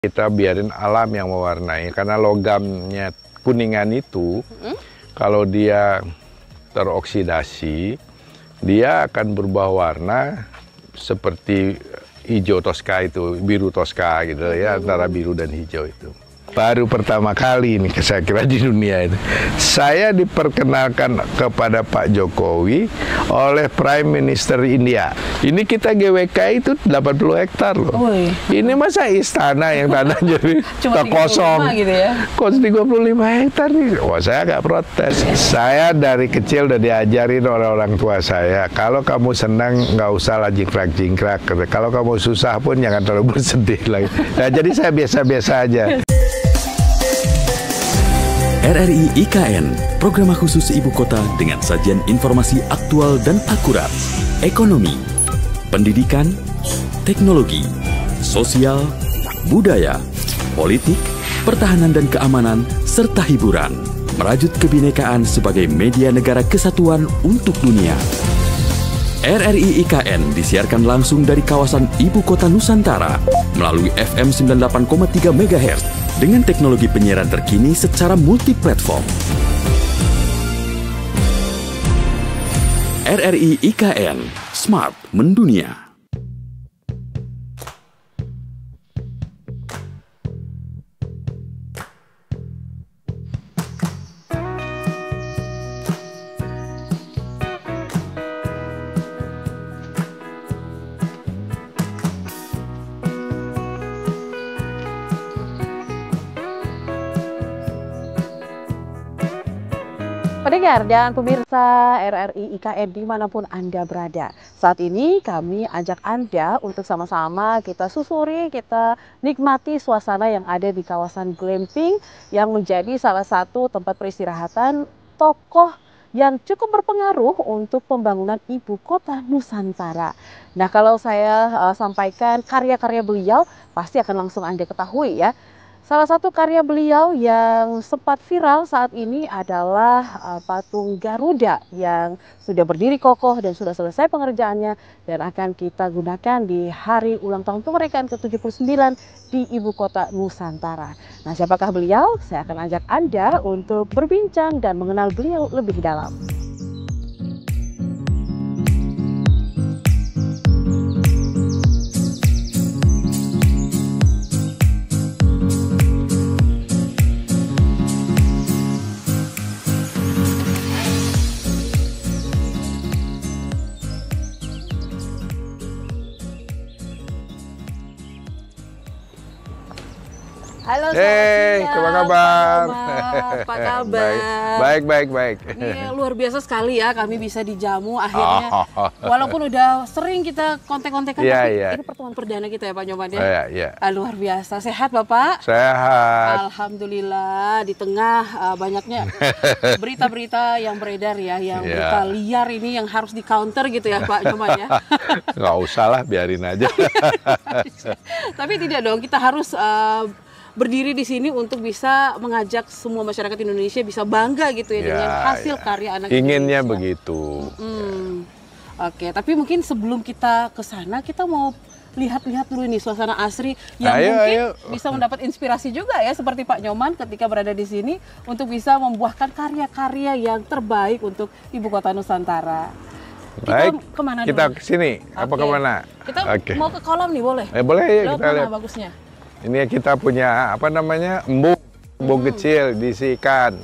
Kita biarin alam yang mewarnai, karena logamnya kuningan itu, kalau dia teroksidasi, dia akan berubah warna seperti hijau toska itu, biru toska gitu ya, antara biru dan hijau itu. Baru pertama kali ini saya kira di dunia ini, saya diperkenalkan kepada Pak Jokowi oleh Prime Minister India. Ini kita GWK itu 80 hektar loh. Ini masa istana yang tanahnya cuma kosong. Gitu ya? Kos 35 hektar nih. Wah, saya agak protes. Saya dari kecil udah diajarin orang tua saya, kalau kamu senang nggak usah lah jingkrak-jingkrak. Kalau kamu susah pun jangan terlalu bersedih lagi. Nah, jadi saya biasa-biasa aja. RRI IKN, program khusus Ibu Kota dengan sajian informasi aktual dan akurat. Ekonomi, pendidikan, teknologi, sosial, budaya, politik, pertahanan dan keamanan, serta hiburan. Merajut kebinekaan sebagai media negara kesatuan untuk dunia. RRI IKN disiarkan langsung dari kawasan Ibu Kota Nusantara melalui FM 98,3 MHz dengan teknologi penyiaran terkini secara multiplatform. RRI IKN, Smart Mendunia. Pendengar dan pemirsa RRI IKN dimanapun Anda berada. Saat ini kami ajak Anda untuk sama-sama kita susuri, kita nikmati suasana yang ada di kawasan glamping yang menjadi salah satu tempat peristirahatan tokoh yang cukup berpengaruh untuk pembangunan Ibu Kota Nusantara. Nah, kalau saya sampaikan karya-karya beliau, pasti akan langsung Anda ketahui ya. Salah satu karya beliau yang sempat viral saat ini adalah patung Garuda yang sudah berdiri kokoh dan sudah selesai pengerjaannya dan akan kita gunakan di hari ulang tahun kemerdekaan ke-79 di Ibu Kota Nusantara. Nah, siapakah beliau? Saya akan ajak Anda untuk berbincang dan mengenal beliau lebih dalam. Halo, apa kabar? Apa kabar? Baik. Ini luar biasa sekali ya, kami bisa dijamu akhirnya. Walaupun udah sering kita kontek-kontekan, tapi ini pertemuan perdana kita ya Pak Nyoman ya? Iya. Luar biasa. Sehat Bapak? Sehat. Alhamdulillah, di tengah banyaknya berita-berita yang beredar ya, yang berita liar ini yang harus di counter gitu ya Pak Nyoman ya? Nggak usah lah, biarin aja. Tapi tidak dong, kita harus berdiri di sini untuk bisa mengajak semua masyarakat Indonesia bisa bangga gitu ya dengan hasil karya anak Inginnya Indonesia. Begitu. Oke, tapi mungkin sebelum kita ke sana kita mau lihat-lihat dulu nih suasana asri yang mungkin bisa mendapat inspirasi juga ya seperti Pak Nyoman ketika berada di sini untuk bisa membuahkan karya-karya yang terbaik untuk Ibu Kota Nusantara. Kita kemana dulu? Kita ke sini. Apa kemana? Kita mau ke kolam nih, boleh? Boleh ya, kita lihat. Bagusnya? Ini kita punya embung kecil diisi ikan.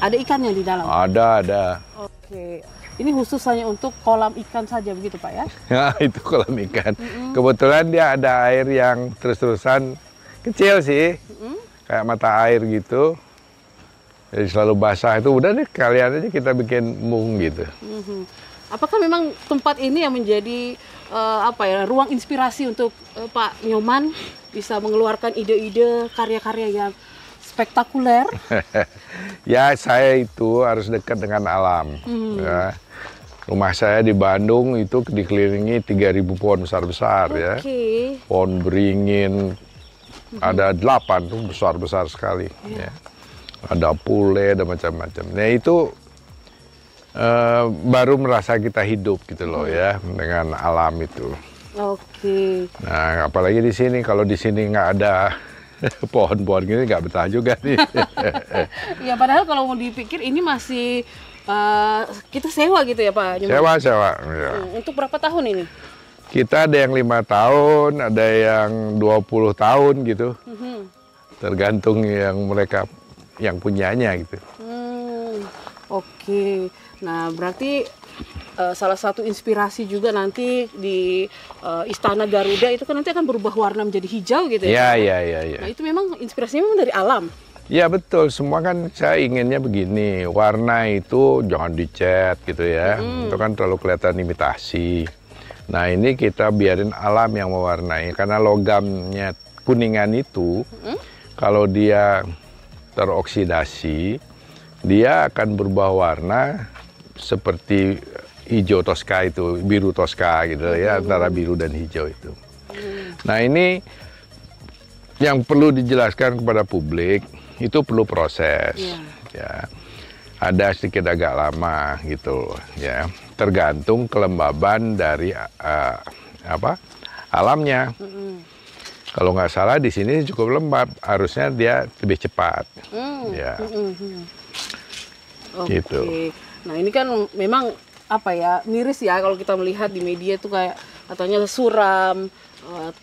Ada ikannya di dalam? Ada. Oke. Ini khusus hanya untuk kolam ikan saja begitu Pak ya? Ya, itu kolam ikan. Kebetulan dia ada air yang terus-terusan kecil sih. Kayak mata air gitu. Jadi selalu basah itu. Udah deh, kalian aja kita bikin embung gitu. Apakah memang tempat ini yang menjadi ruang inspirasi untuk Pak Nyoman bisa mengeluarkan ide-ide karya-karya yang spektakuler? Ya, saya itu harus dekat dengan alam. Ya. Rumah saya di Bandung itu dikelilingi 3.000 pohon besar-besar ya. Pohon beringin, ada 8 tuh besar-besar sekali. Ya. Ada pule, ada macam-macam. Nah itu baru merasa kita hidup gitu loh ya dengan alam itu. Oke. Nah, apalagi di sini, kalau di sini nggak ada pohon-pohon gini nggak betah juga nih. Ya padahal kalau mau dipikir ini masih kita sewa gitu ya Pak? Sewa. Ya. Untuk berapa tahun ini? Kita ada yang 5 tahun, ada yang 20 tahun gitu. Tergantung yang mereka yang punyanya gitu. Oke. Nah berarti salah satu inspirasi juga nanti di Istana Garuda itu kan nanti akan berubah warna menjadi hijau gitu ya? Iya. Nah itu memang inspirasinya memang dari alam? Ya betul, semua kan saya inginnya begini, warna itu jangan dicat gitu ya, itu kan terlalu kelihatan imitasi. Nah ini kita biarin alam yang mewarnai, karena logamnya kuningan itu, kalau dia teroksidasi, dia akan berubah warna seperti hijau toska itu, biru toska gitu ya, antara biru dan hijau itu. Nah ini yang perlu dijelaskan kepada publik, itu perlu proses. Ya. Ada sedikit agak lama gitu ya, tergantung kelembaban dari alamnya. Kalau nggak salah di sini cukup lembab, harusnya dia lebih cepat. Ya. Gitu. Nah ini kan memang miris ya kalau kita melihat di media itu kayak katanya suram.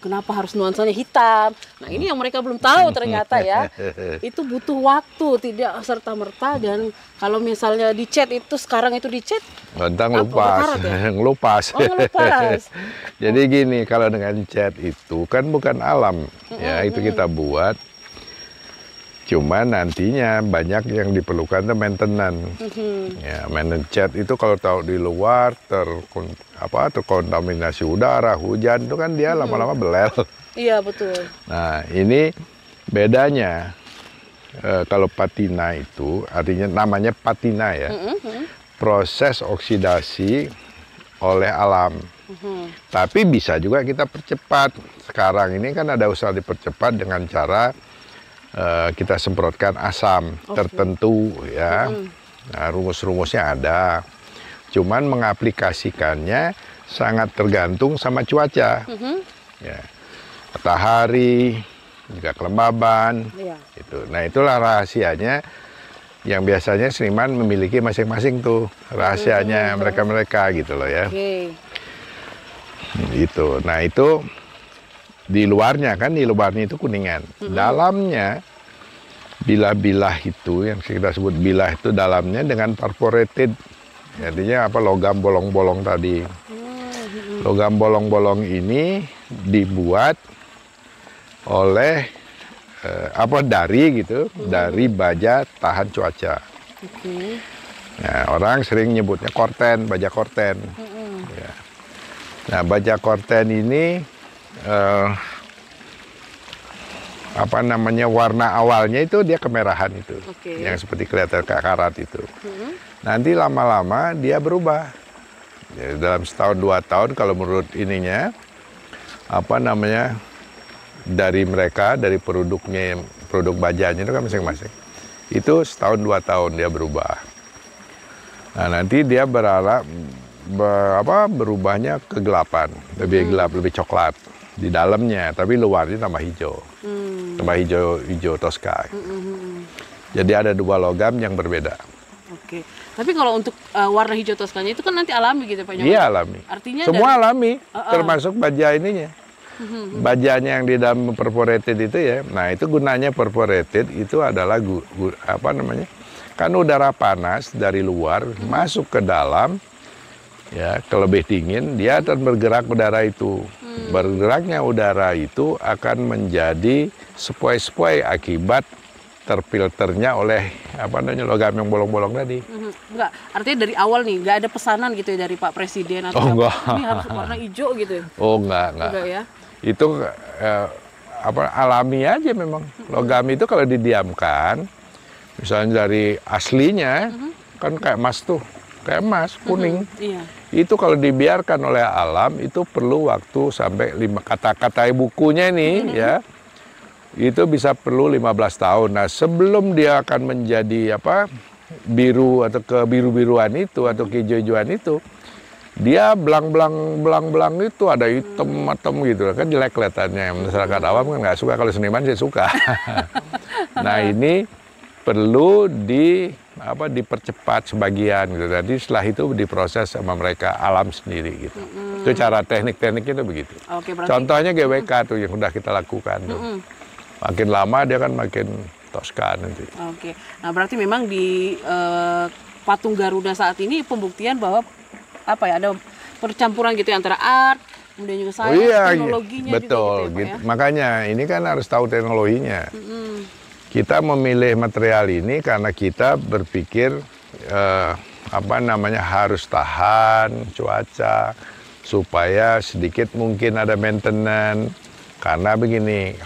Kenapa harus nuansanya hitam? Nah ini yang mereka belum tahu ternyata ya. Itu butuh waktu, tidak serta-merta, dan kalau misalnya dicat itu sekarang itu dicat, gampang ngelupas. Oh, ngelupas. Jadi gini, kalau dengan cat itu kan bukan alam, ya itu kita buat. Cuma nantinya banyak yang diperlukan itu maintenance. Ya, maintenance cat itu kalau tahu di luar terkontaminasi udara, hujan itu kan dia lama-lama belel. Iya betul. Nah ini bedanya kalau patina itu artinya namanya patina ya, proses oksidasi oleh alam. Tapi bisa juga kita percepat. Sekarang ini kan ada usaha dipercepat dengan cara kita semprotkan asam tertentu ya. Nah, rumus-rumusnya ada. Cuman mengaplikasikannya sangat tergantung sama cuaca. Ya. Matahari, juga kelembaban. Gitu. Nah, itulah rahasianya yang biasanya seniman memiliki masing-masing tuh rahasianya mereka-mereka gitu loh ya. Gitu. Nah, itu di luarnya itu kuningan. Dalamnya bilah-bilah itu yang kita sebut bilah itu dalamnya dengan perforated. Artinya logam bolong-bolong tadi. Logam bolong-bolong ini dibuat oleh dari baja tahan cuaca. Nah, orang sering nyebutnya korten, baja korten. Ya. Nah, baja korten ini warna awalnya itu dia kemerahan itu, yang seperti kelihatan karat itu. Nanti lama-lama dia berubah. Jadi dalam setahun 2 tahun kalau menurut ininya dari mereka, dari produknya, produk bajanya itu kan masing-masing. Itu setahun 2 tahun dia berubah. Nah nanti dia berubahnya kegelapan, lebih gelap, lebih coklat di dalamnya, tapi luarnya tambah hijau, tambah hijau toska. Jadi ada 2 logam yang berbeda. Oke, tapi kalau untuk warna hijau toskanya itu kan nanti alami gitu Pak Nyoman? Iya alami. Artinya semua alami, termasuk baja ininya. Bajanya yang di dalam perforated itu ya. Nah itu gunanya perforated itu adalah kan udara panas dari luar masuk ke dalam. Ya, ke lebih dingin, dia akan bergerak udara itu. Bergeraknya udara itu akan menjadi sepoi-sepoi akibat terfilternya oleh logam yang bolong-bolong tadi. Enggak, artinya dari awal nih nggak ada pesanan gitu ya dari Pak Presiden atau ini harus warna hijau gitu. Oh enggak ya. Itu alami aja memang. Logam itu kalau didiamkan, misalnya dari aslinya kan kayak emas tuh. Kayak emas, kuning. Itu kalau dibiarkan oleh alam, itu perlu waktu sampai 5 kata-kata bukunya nih, ya. Itu bisa perlu 15 tahun. Nah, sebelum dia akan menjadi biru atau kebiru-biruan itu atau kehijau-hijauan itu, dia belang-belang itu ada hitam gitu kan, jelek kelihatannya. Masyarakat awam kan nggak suka, kalau seniman sih suka. Nah ini perlu dipercepat sebagian gitu. Jadi setelah itu diproses sama mereka alam sendiri gitu. Itu cara tekniknya itu begitu. Oke, berarti... Contohnya GWK tuh yang udah kita lakukan tuh. Makin lama dia kan makin Tosca nanti. Oke, nah berarti memang di patung Garuda saat ini pembuktian bahwa apa ya, ada percampuran gitu ya, antara art, kemudian juga sains, teknologinya betul, juga gitu ya, Pak, ya? Makanya ini kan harus tahu teknologinya. Kita memilih material ini karena kita berpikir harus tahan cuaca supaya sedikit mungkin ada maintenance. Karena begini,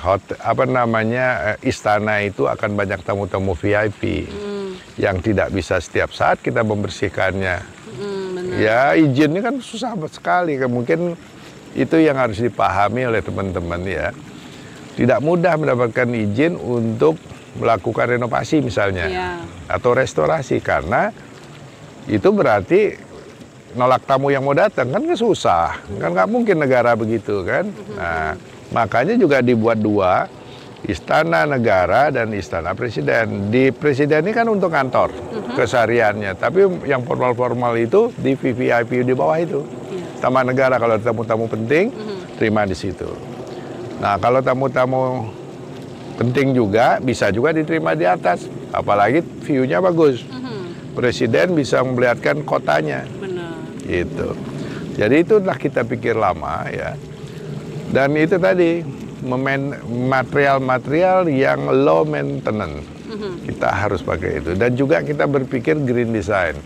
istana itu akan banyak tamu-tamu VIP yang tidak bisa setiap saat kita membersihkannya. Ya izinnya kan susah sekali, mungkin itu yang harus dipahami oleh teman-teman ya. Tidak mudah mendapatkan izin untuk melakukan renovasi misalnya, atau restorasi, karena itu berarti nolak tamu yang mau datang, kan susah, kan nggak mungkin negara begitu kan. Nah, makanya juga dibuat dua, istana negara dan istana presiden. Di presiden ini kan untuk kantor kesehariannya, tapi yang formal-formal itu di VVIP di bawah itu. Taman negara kalau tamu-tamu penting terima di situ. Nah kalau tamu-tamu penting juga bisa juga diterima di atas, apalagi view-nya bagus. Presiden bisa melihatkan kotanya. Benar. Gitu. Jadi itulah kita pikir lama ya. Dan itu tadi, material-material yang low maintenance. Kita harus pakai itu. Dan juga kita berpikir green design.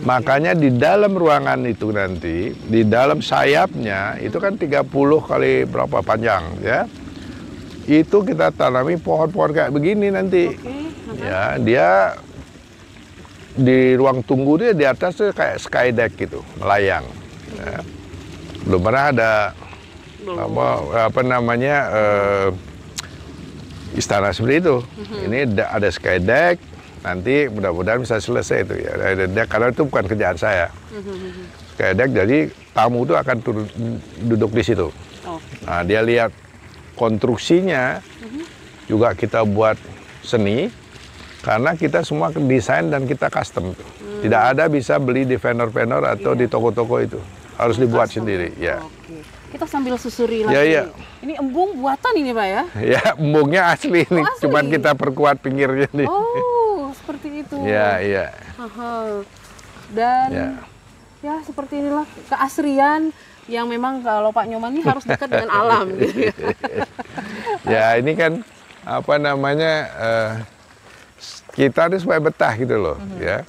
Makanya di dalam ruangan itu nanti, di dalam sayapnya, itu kan 30 kali berapa panjang ya. Itu kita tanami pohon-pohon kayak begini nanti. Ya, dia di ruang tunggu dia di atas tuh kayak sky deck gitu, melayang. Ya. Belum pernah ada istana seperti itu. Ini ada sky deck, nanti mudah-mudahan bisa selesai itu ya. Karena itu bukan kerjaan saya. Sky deck, jadi tamu itu akan duduk di situ. Nah, dia lihat konstruksinya juga kita buat seni, karena kita semua desain dan kita custom. Tidak ada bisa beli di vendor-vendor atau di toko-toko itu. Harus dibuat sendiri, ya. Kita sambil susuri lagi. Ya. Ini embung buatan ini, Pak ya? Ya, embungnya asli ini. Asli? Cuman kita perkuat pinggirnya nih. Oh, seperti itu. Ya. Dan ya seperti inilah keasrian yang memang kalau Pak Nyoman ini harus dekat dengan alam gitu ya. Ya, ini kan kita harus supaya betah gitu loh, ya.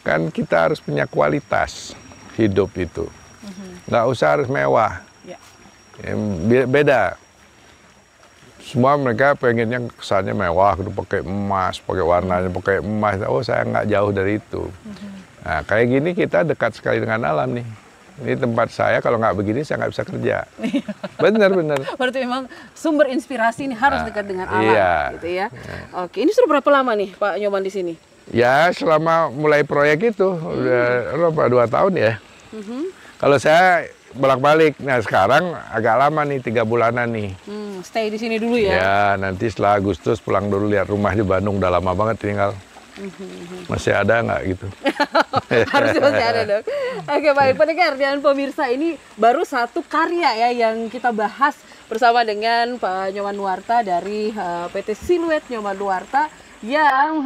Kan kita harus punya kualitas hidup itu. Nggak usah harus mewah. Beda. Semua mereka pengennya kesannya mewah, gitu, pakai emas, pakai warnanya, pakai emas. Oh, saya nggak jauh dari itu. Nah, kayak gini kita dekat sekali dengan alam nih. Ini tempat saya, kalau nggak begini saya nggak bisa kerja. Benar. Berarti memang sumber inspirasi ini harus dekat dengan alam, gitu ya. Oke, ini sudah berapa lama nih Pak Nyoman di sini? Ya, selama mulai proyek itu, udah 2 tahun ya. Kalau saya bolak-balik, nah sekarang agak lama nih, 3 bulanan nih. Stay di sini dulu ya? Ya, nanti setelah Agustus pulang dulu, lihat rumah di Bandung, udah lama banget tinggal. Masih ada nggak gitu? Harusnya masih ada dong. Oke, baik pendengar dan pemirsa, ini baru satu karya ya yang kita bahas bersama dengan Pak Nyoman Nuarta dari PT Siluet Nyoman Nuarta yang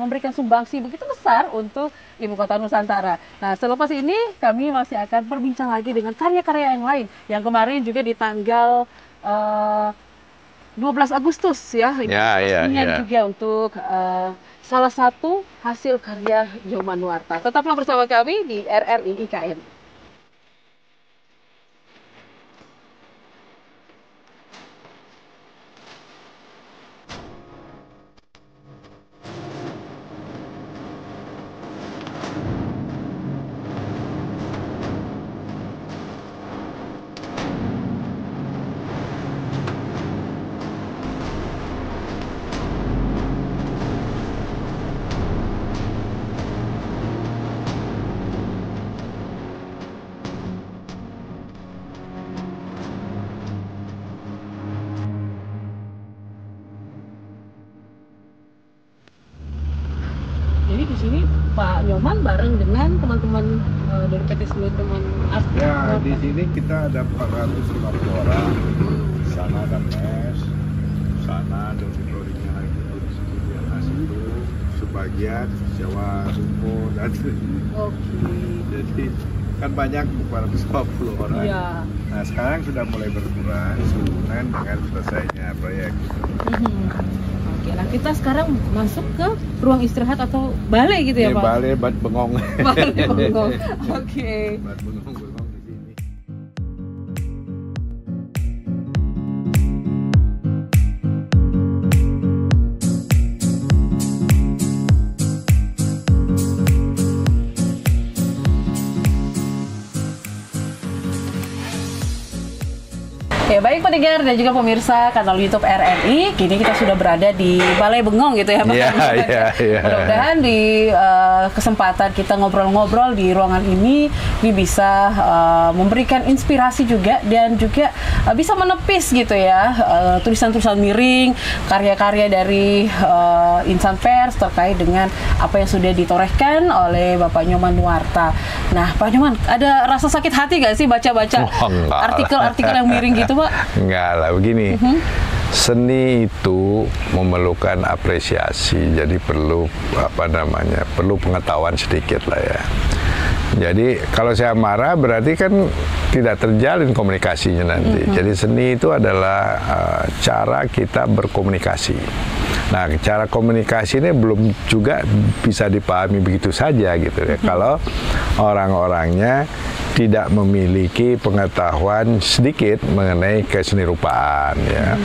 memberikan sumbangsi begitu besar untuk Ibu Kota Nusantara. Nah, selepas ini kami masih akan berbincang lagi dengan karya-karya yang lain yang kemarin juga di tanggal 12 Agustus ya. Ini juga untuk salah satu hasil karya Nyoman Nuarta. Tetaplah bersama kami di RRI IKN. di sini Pak Nyoman bareng dengan teman-teman dari PT Seluruh Teman Art. Ya, di sini kita ada 450 orang. Di sana ada mes, sana dormitorinya lagi di atas itu, sebagian sewa ruko dan jadi kan banyak 450 orang. Iya. Nah sekarang sudah mulai berkurang sehubungan dengan selesainya proyek. Oke, nah kita sekarang masuk ke ruang istirahat atau balai gitu ya Pak? Balai Bat Bengong. Balai Bengong. Oke. Bat Bengong di sini. Ya, baik pendengar dan juga pemirsa kanal YouTube RRI, kini kita sudah berada di Balai Bengong gitu ya Pak. Iya. Mudah-mudahan di kesempatan kita ngobrol-ngobrol di ruangan ini bisa memberikan inspirasi juga dan juga bisa menepis gitu ya tulisan-tulisan miring, karya-karya dari insan pers terkait dengan apa yang sudah ditorehkan oleh Bapak Nyoman Nuarta. Nah Pak Nyoman, ada rasa sakit hati nggak sih baca-baca artikel-artikel yang miring gitu Pak? Enggak lah, begini. Seni itu memerlukan apresiasi, jadi perlu perlu pengetahuan sedikit lah ya. Jadi kalau saya marah berarti kan tidak terjalin komunikasinya nanti. Jadi seni itu adalah cara kita berkomunikasi. Nah, cara komunikasi ini belum juga bisa dipahami begitu saja gitu ya. Kalau orang-orangnya tidak memiliki pengetahuan sedikit mengenai keseni rupaan ya.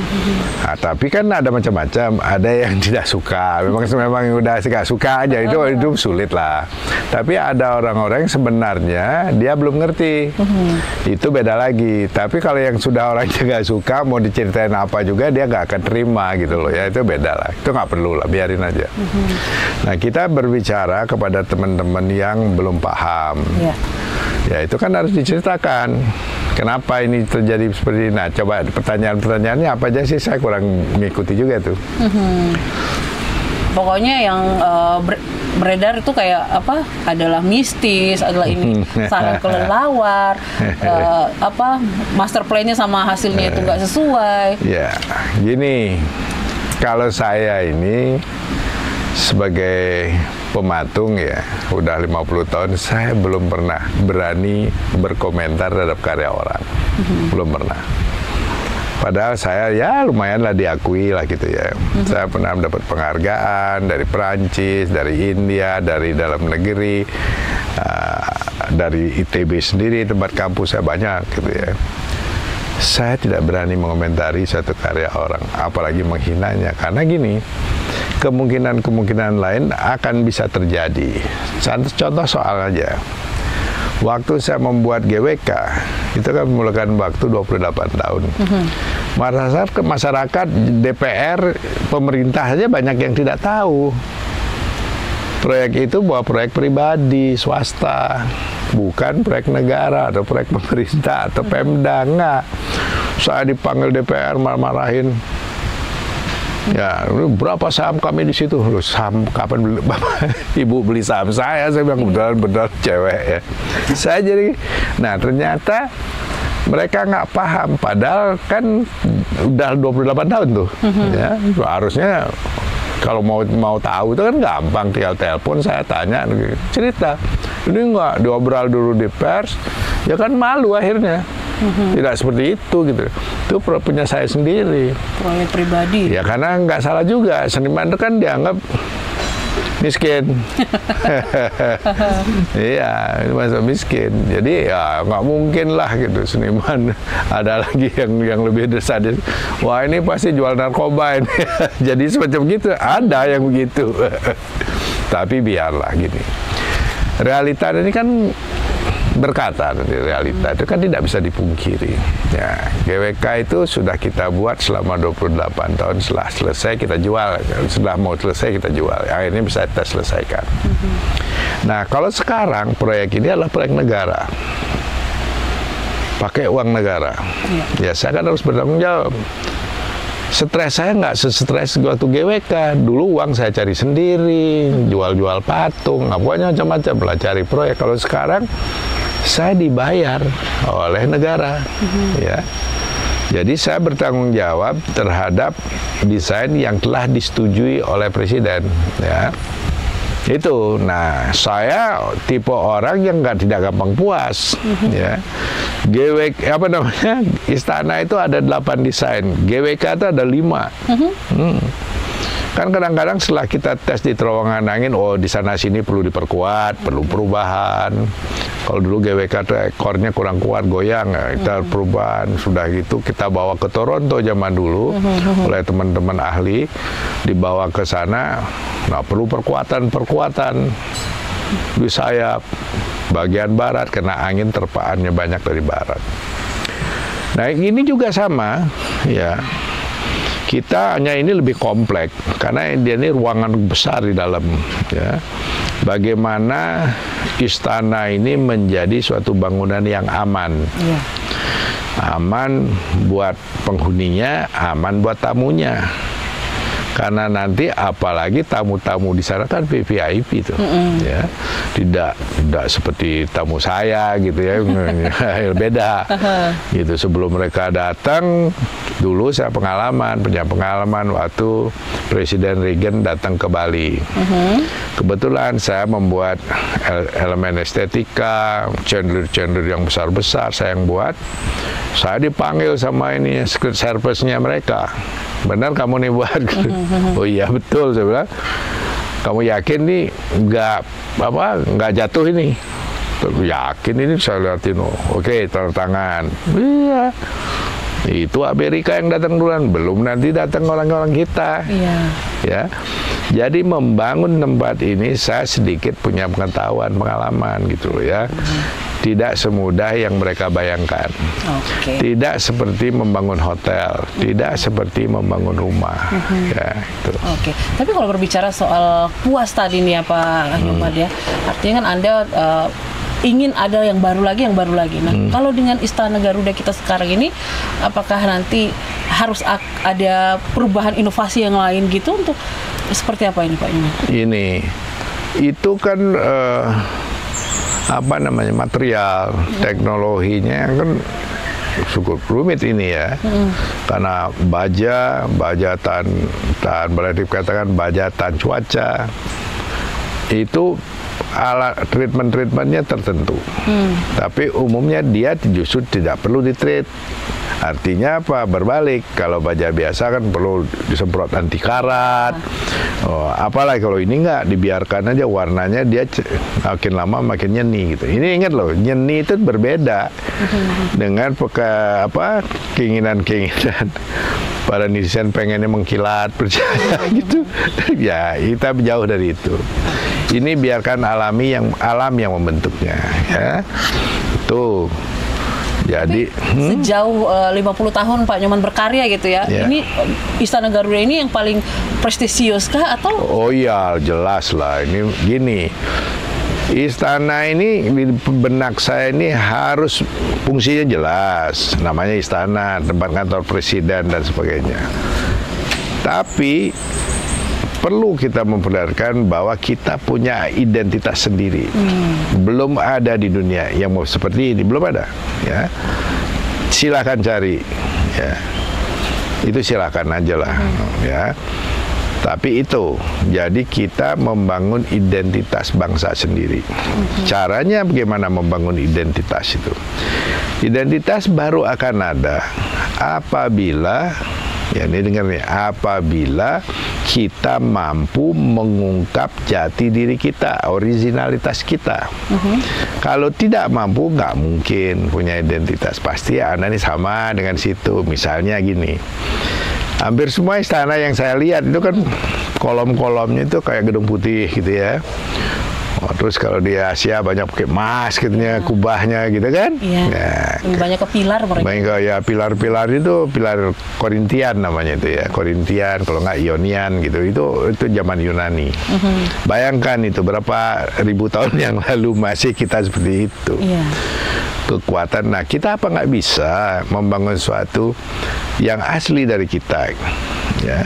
Nah, tapi kan ada macam-macam, ada yang tidak suka. Memang udah nggak suka aja itu sulit lah. Tapi ada orang-orang yang sebenarnya dia belum ngerti. Itu beda lagi. Tapi kalau yang sudah orangnya nggak suka mau diceritain apa juga dia nggak akan terima gitu loh ya, itu beda lah. Itu nggak perlu lah, biarin aja. Nah, kita berbicara kepada teman-teman yang belum paham. Ya itu kan harus diceritakan kenapa ini terjadi seperti ini. Nah coba pertanyaan-pertanyaannya apa aja sih, saya kurang mengikuti juga tuh. Pokoknya yang beredar itu kayak apa, adalah mistis, adalah ini sarang kelelawar, master plan-nya sama hasilnya itu nggak sesuai. Ya gini, kalau saya ini sebagai pematung ya, udah 50 tahun saya belum pernah berani berkomentar terhadap karya orang. Belum pernah. Padahal saya ya lumayan lah diakui lah gitu ya. Saya pernah mendapat penghargaan dari Perancis, dari India, dari dalam negeri, dari ITB sendiri, tempat kampus saya banyak gitu ya. Saya tidak berani mengomentari suatu karya orang, apalagi menghinanya. Karena gini, kemungkinan-kemungkinan lain akan bisa terjadi. Contoh soal aja. Waktu saya membuat GWK, itu kan membutuhkan waktu 28 tahun. Masyarakat, DPR, pemerintah saja banyak yang tidak tahu. Proyek itu buat proyek pribadi, swasta. Bukan proyek negara atau proyek pemerintah atau Pemda, enggak. Saya dipanggil DPR marah-marahin. Ya, berapa saham kami di situ? Loh, saham kapan beli? Ibu beli saham saya bilang benar-benar cewek ya. Saya jadi, nah ternyata mereka nggak paham. Padahal kan udah 28 tahun tuh. Ya, harusnya kalau mau tahu itu kan gampang, tinggal telepon saya tanya, cerita. Ini nggak diobrol dulu di pers, ya kan malu akhirnya. Tidak seperti itu gitu. Itu punya saya sendiri. Proyek pribadi. Ya karena nggak salah juga, seniman itu kan dianggap miskin. Iya, masuk miskin. Jadi ya nggak mungkin lah gitu seniman. Ada lagi yang lebih sadis. Wah ini pasti jual narkoba ini. Jadi semacam gitu. Ada yang begitu. Tapi biarlah gini. Realita ini kan berkata, realita itu kan tidak bisa dipungkiri. Ya, GWK itu sudah kita buat selama 28 tahun, setelah selesai kita jual, setelah mau selesai kita jual, akhirnya bisa kita selesaikan. Nah, kalau sekarang proyek ini adalah proyek negara, pakai uang negara, ya saya kan harus bertanggung jawab. Stres saya nggak sestres waktu GWK. Dulu uang saya cari sendiri, jual-jual patung, pokoknya macam-macam lah cari proyek. Kalau sekarang saya dibayar oleh negara, ya. Jadi saya bertanggung jawab terhadap desain yang telah disetujui oleh Presiden, ya. Itu. Nah, saya tipe orang yang tidak gampang puas, ya. GWK apa namanya? Istana itu ada 8 desain, GWK itu ada 5. Kan kadang-kadang setelah kita tes di terowongan angin, oh di sana sini perlu diperkuat, perlu perubahan. Kalau dulu GWK itu ekornya kurang kuat, goyang, kita perubahan. Sudah gitu kita bawa ke Toronto zaman dulu oleh teman-teman ahli, dibawa ke sana. Nah, perlu perkuatan di sayap bagian barat, kena angin terpaannya banyak dari barat. Nah, ini juga sama, ya. Kita hanya ini lebih kompleks karena dia ini ruangan besar di dalam, ya. Bagaimana istana ini menjadi suatu bangunan yang aman, aman buat penghuninya, aman buat tamunya. Karena nanti apalagi tamu-tamu di sana kan VIP itu, ya, tidak seperti tamu saya gitu ya, beda. Gitu sebelum mereka datang, dulu saya punya pengalaman waktu Presiden Reagan datang ke Bali. Kebetulan saya membuat elemen estetika, chandelier yang besar-besar saya yang buat. Saya dipanggil sama ini secret service-nya mereka. Benar kamu nih buat? Oh iya betul, saya bilang. Kamu yakin nih nggak jatuh ini? Yakin ini, saya lihatin. Oke, tanda tangan. Iya. Itu Amerika yang datang duluan, belum nanti datang orang-orang kita. Ya. Jadi membangun tempat ini saya sedikit punya pengalaman gitu loh, ya. Tidak semudah yang mereka bayangkan. Tidak seperti membangun hotel, tidak seperti membangun rumah. Ya, itu. Tapi kalau berbicara soal puas tadi nih ya Pak Ahmad, ya, artinya kan Anda ingin ada yang baru lagi. Nah, kalau dengan Istana Garuda kita sekarang ini, apakah nanti harus ada perubahan inovasi yang lain gitu untuk seperti apa ini Pak? Itu kan material, teknologinya kan cukup rumit ini ya, karena baja boleh dikatakan baja tahan cuaca, itu alat treatmentnya tertentu, tapi umumnya dia justru tidak perlu ditreat. Artinya apa? Berbalik, kalau baja biasa kan perlu disemprot anti karat. Apalagi kalau ini nggak, dibiarkan aja warnanya, dia makin lama makin nyeni gitu. Ini ingat loh, nyeni itu berbeda dengan keinginan para netizen pengennya mengkilat, percaya gitu. Ya, kita jauh dari itu. Ini biarkan alam yang membentuknya, ya. Tuh. Jadi sejauh 50 tahun Pak Nyoman berkarya gitu ya, ini Istana Garuda ini yang paling prestisius kah atau? Oh iya, jelas lah. Ini gini, istana ini di benak saya ini harus fungsinya jelas, namanya istana, tempat kantor presiden dan sebagainya. Tapi perlu kita memperlihatkan bahwa kita punya identitas sendiri. Belum ada di dunia yang mau seperti ini, belum ada. Ya, silakan cari. Ya, itu silakan aja lah. Ya, tapi itu, jadi kita membangun identitas bangsa sendiri. Caranya bagaimana membangun identitas itu? Identitas baru akan ada apabila, ya ini dengar nih, apabila kita mampu mengungkap jati diri kita, originalitas kita. Kalau tidak mampu, nggak mungkin punya identitas. Pasti Anda ini sama dengan situ. Misalnya gini, hampir semua istana yang saya lihat itu kan kolom-kolomnya itu kayak gedung putih gitu ya. Oh, terus kalau di Asia banyak pakai emas gitunya, kubahnya gitu kan. Iya. Nah, Banyak ke pilar mereka. banyak ya pilar-pilar itu pilar Korintian namanya itu ya, Korintian kalau nggak Ionian gitu. Itu zaman Yunani. Bayangkan itu berapa ribu tahun yang lalu masih kita seperti itu. Iya. Kekuatan. Nah, kita apa nggak bisa membangun suatu yang asli dari kita, ya,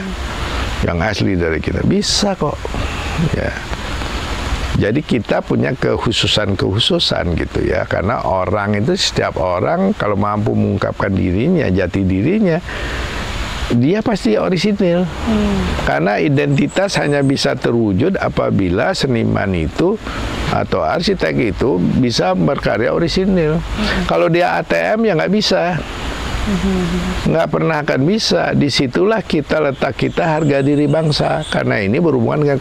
yang asli dari kita bisa kok, ya. Jadi kita punya kekhususan gitu ya, karena orang itu setiap orang kalau mampu mengungkapkan dirinya, jati dirinya, dia pasti orisinil. Karena identitas hanya bisa terwujud apabila seniman itu atau arsitek itu bisa berkarya orisinil. Kalau dia ATM ya nggak bisa. Nggak pernah akan bisa. Disitulah kita letak kita harga diri bangsa, karena ini berhubungan dengan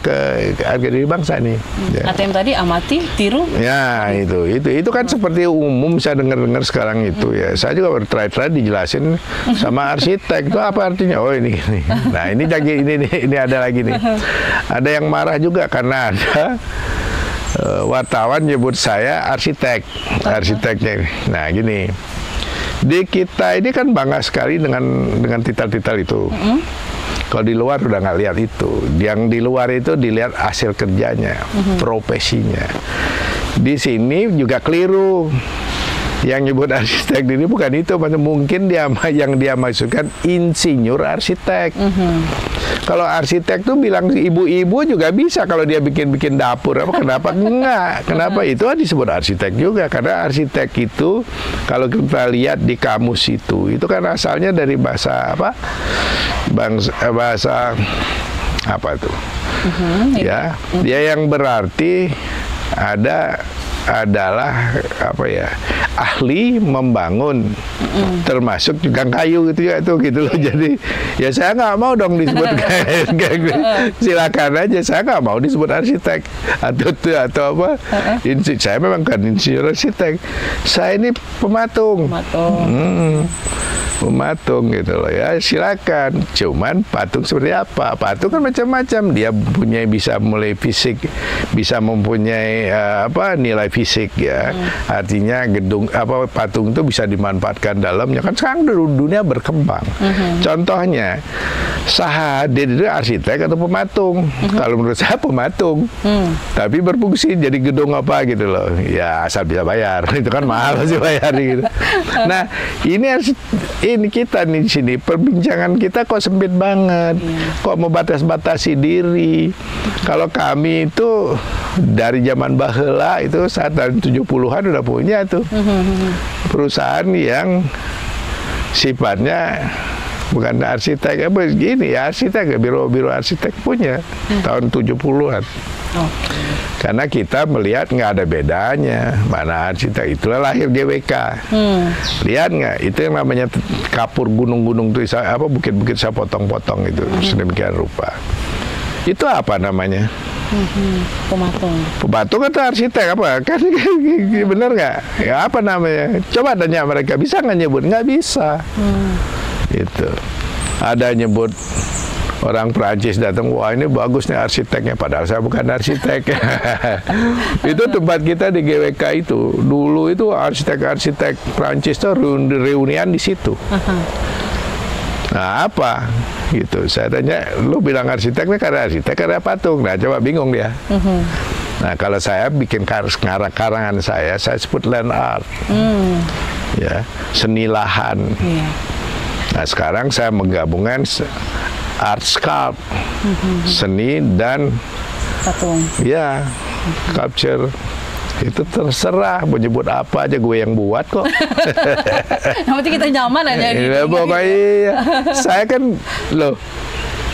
harga diri bangsa nih. Ya. ATM tadi amati, tiru. Ya itu kan seperti umum saya dengar sekarang itu ya. Saya juga bertry-try dijelasin sama arsitek itu apa artinya. Oh ini. Nah ini lagi ini ada lagi nih. Ada yang marah juga karena ada wartawan nyebut saya arsiteknya. Nah gini. Di kita ini kan bangga sekali dengan titel-titel itu. Kalau di luar udah nggak lihat itu. Yang di luar itu dilihat hasil kerjanya, profesinya. Di sini juga keliru. Yang nyebut arsitek ini bukan itu, mungkin yang dia maksudkan insinyur arsitek. Kalau arsitek tuh bilang ibu-ibu juga bisa kalau dia bikin dapur apa, kenapa enggak? Kenapa itu disebut arsitek juga? Karena arsitek itu kalau kita lihat di kamus itu kan asalnya dari bahasa apa? Bahasa apa tuh? Ya, dia yang berarti adalah apa ya, ahli membangun, termasuk juga kayu gitu ya, itu gitu loh. Jadi ya saya nggak mau dong disebut silakan aja, saya nggak mau disebut arsitek atau apa. Saya memang kan insinyur arsitek, saya ini pematung. Pematung gitu loh ya, silakan. Cuman patung seperti apa? Patung kan macam-macam. Dia bisa mulai fisik, bisa mempunyai nilai fisik ya. Artinya patung itu bisa dimanfaatkan dalamnya. Kan sekarang dunia berkembang. Contohnya Sahadir itu arsitek atau pematung? Kalau menurut saya pematung. Tapi berfungsi jadi gedung apa gitu loh. Ya asal bisa bayar. Itu kan mahal sih bayar gitu. Nah, ini kita di sini perbincangan kita kok sempit banget, kok membatasi diri. Kalau kami itu dari zaman baheula itu saat tahun 70-an udah punya tuh perusahaan yang sifatnya bukan arsitek, begini ya, arsitek, biro arsitek punya tahun 70-an. Karena kita melihat nggak ada bedanya mana arsitek, itulah lahir GWK. Lihat nggak, itu yang namanya kapur gunung-gunung tuh, bukit-bukit saya potong-potong itu sedemikian rupa. Itu apa namanya? Pematung atau arsitek apa? Kan bener nggak? Ya apa namanya? Coba tanya mereka, bisa nggak nyebut? Nggak bisa. Itu ada nyebut. Orang Prancis datang, wah ini bagus nih arsiteknya, padahal saya bukan arsitek. Itu tempat kita di GWK itu. Dulu itu arsitek-arsitek Prancis tuh reunian di situ. Nah apa? Gitu. Saya tanya, lu bilang arsiteknya karena arsitek karena patung. Nah coba bingung dia. Nah kalau saya bikin karangan saya sebut land art. Ya, seni lahan. Nah sekarang saya menggabungkan art sculpt, seni dan patung. Ya, sculpture. Itu terserah mau nyebut apa aja, gue yang buat kok. Yang penting kita nyaman aja. Ya, pokoknya saya kan loh,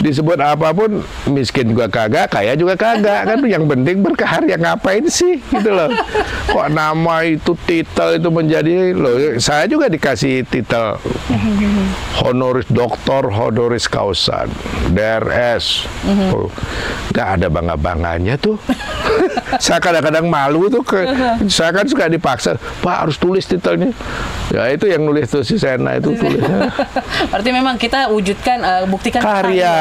disebut apapun, miskin juga kagak, kaya juga kagak, kan yang penting berkarya, ngapain sih gitu loh. Kok nama itu, titel itu menjadi loh, saya juga dikasih titel honoris doktor, honoris causa, DRS. Nggak ada bangga-bangganya tuh. saya kadang-kadang malu tuh, saya kan suka dipaksa, Pak harus tulis titelnya. Ya itu yang nulis tuh si Sena itu tulis. Berarti memang kita wujudkan, buktikan Karya,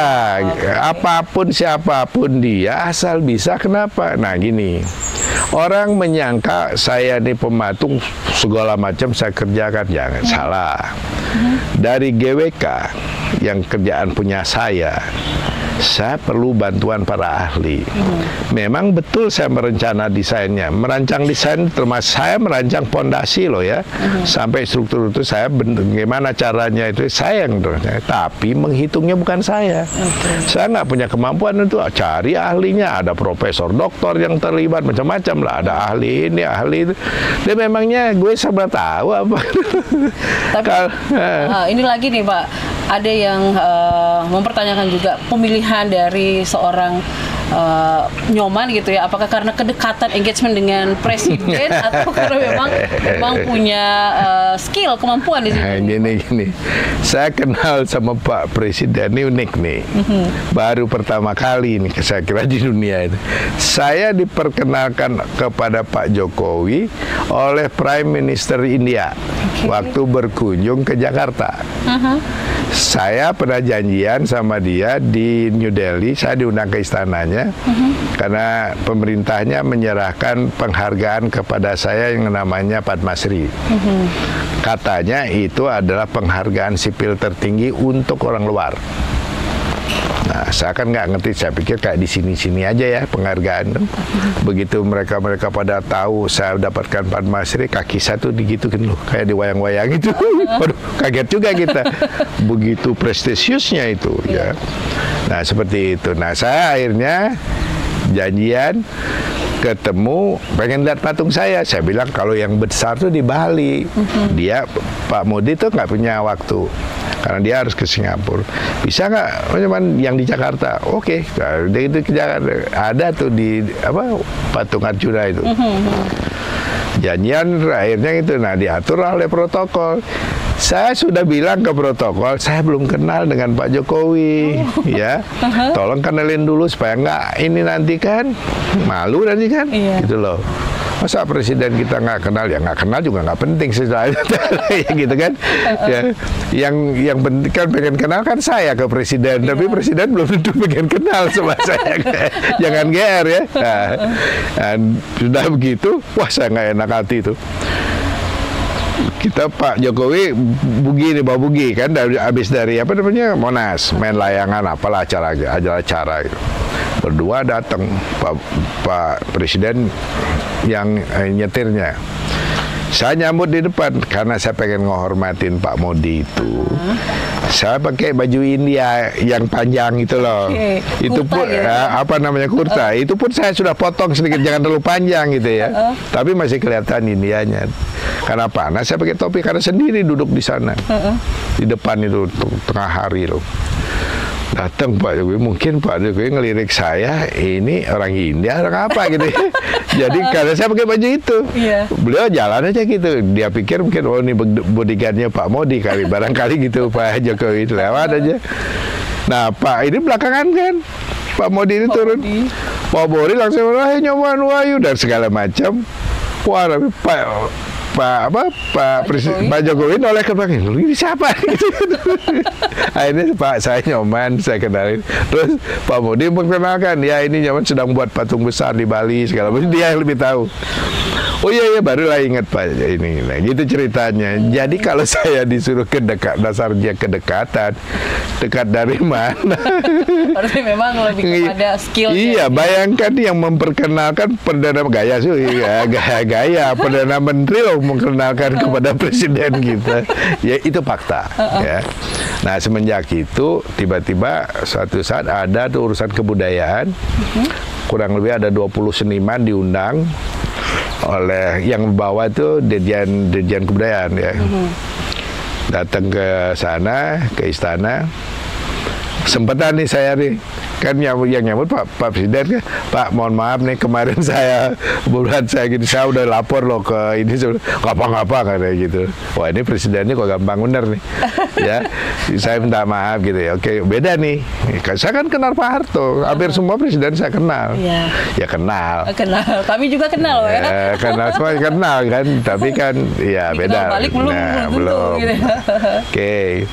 apapun siapapun dia asal bisa kenapa? Nah gini, orang menyangka saya ini pematung segala macam saya kerjakan, jangan salah. Dari GWK yang kerjaan punya saya perlu bantuan para ahli. Memang betul saya merencana desainnya, merancang desain termasuk saya merancang pondasi loh ya, sampai struktur itu saya bagaimana caranya itu saya yang merancang, tapi menghitungnya bukan saya. Saya nggak punya kemampuan untuk cari ahlinya, ada profesor, doktor yang terlibat macam-macam lah, ada ahli ini, ahli itu. Dan memangnya gue serba tahu apa. Tapi ini lagi nih Pak, ada yang mempertanyakan juga pemilihan dari seorang Nyoman gitu ya, apakah karena kedekatan engagement dengan presiden atau karena memang punya skill, kemampuan di situ? Gini, saya kenal sama Pak Presiden ini unik nih, baru pertama kali nih saya kira di dunia ini. Saya diperkenalkan kepada Pak Jokowi oleh Prime Minister India waktu berkunjung ke Jakarta. Saya pernah janjian sama dia di New Delhi, saya diundang ke istananya karena pemerintahnya menyerahkan penghargaan kepada saya yang namanya Padma Shri. Katanya itu adalah penghargaan sipil tertinggi untuk orang luar. Nah, saya kan nggak ngerti, saya pikir kayak di sini-sini aja ya penghargaan. Begitu mereka pada tahu saya dapatkan Padma Shri, kaki saya tuh digituin loh, kayak di wayang-wayang itu. Waduh, kaget juga kita. Begitu prestisiusnya itu ya. Nah, seperti itu. Nah, saya akhirnya janjian ketemu, pengen lihat patung saya. Saya bilang kalau yang besar tuh di Bali. Dia Pak Modi tuh nggak punya waktu karena dia harus ke Singapura. Bisa nggak cuman yang di Jakarta? Oke, dia itu ke Jakarta. Ada tuh di patung Arjuna itu. Janjian akhirnya itu, nah diatur oleh protokol. Saya sudah bilang ke protokol, saya belum kenal dengan Pak Jokowi, ya. Tolong kenalin dulu supaya nggak ini nanti kan malu nanti kan, gitu loh. Masa presiden kita nggak kenal, ya nggak kenal juga nggak penting sih, gitu kan. Ya, yang penting kan pengen kenal kan saya ke presiden, tapi presiden belum tentu pengen kenal sama saya. Jangan GR ya. Nah, dan sudah begitu, wah saya nggak enak hati itu. Kita Pak Jokowi bawa bugi kan, habis dari Monas, main layangan apalah acara gitu. Berdua datang Pak Presiden yang nyetirnya. Saya nyambut di depan karena saya pengen ngehormatin Pak Modi itu. Saya pakai baju India yang panjang itu loh. Itu pun kurta. Itu pun saya sudah potong sedikit, jangan terlalu panjang gitu ya. Tapi masih kelihatan Indianya. Karena panas saya pakai topi karena sendiri duduk di sana. Di depan itu tengah hari loh. Datang Pak Jokowi, mungkin Pak Jokowi ngelirik saya, ini orang India, orang apa gitu. Jadi karena saya pakai baju itu, beliau jalan aja gitu. Dia pikir mungkin ini bodyguardnya Pak Modi kali, barangkali gitu Pak Jokowi lewat aja. Nah Pak ini belakangan kan, Pak Modi ini turun, Pak Modi langsung Nyoman Wahyu dan segala macam. Wah Pak Jokowi noleh ke belakang, ini siapa? Akhirnya Pak saya Nyoman, saya kenalin. Terus Pak Modi memperkenalkan, ya ini Nyoman sedang buat patung besar di Bali segala macam, dia yang lebih tahu. Oh iya barulah ingat Pak ini. Nah, gitu ceritanya. Jadi kalau saya disuruh dasarnya kedekatan, dekat dari mana? Berarti memang lebih kepada skill. Iya, bayangkan yang memperkenalkan perdana gaya perdana menteri loh memperkenalkan kepada presiden kita. Ya itu fakta. Ya. Nah semenjak itu tiba-tiba suatu saat ada tuh urusan kebudayaan. Kurang lebih ada 20 seniman diundang oleh yang membawa itu Dirjen Kebudayaan ya. Datang ke sana, ke istana. Sempetan nih saya nih kan yang nyambut Pak Presiden kan, Pak mohon maaf nih kemarin bulan saya gitu, saya udah lapor loh ke ini, ngapa kayak gitu. Wah ini presidennya kok gampang bener nih, ya saya minta maaf gitu ya. Oke beda nih, saya kan kenal Pak Harto, hampir semua presiden saya kenal. Ya kenal. Kami juga kenal ya. Kenal semua kenal kan, tapi kan ya beda. Balik belum. Gitu. Oke,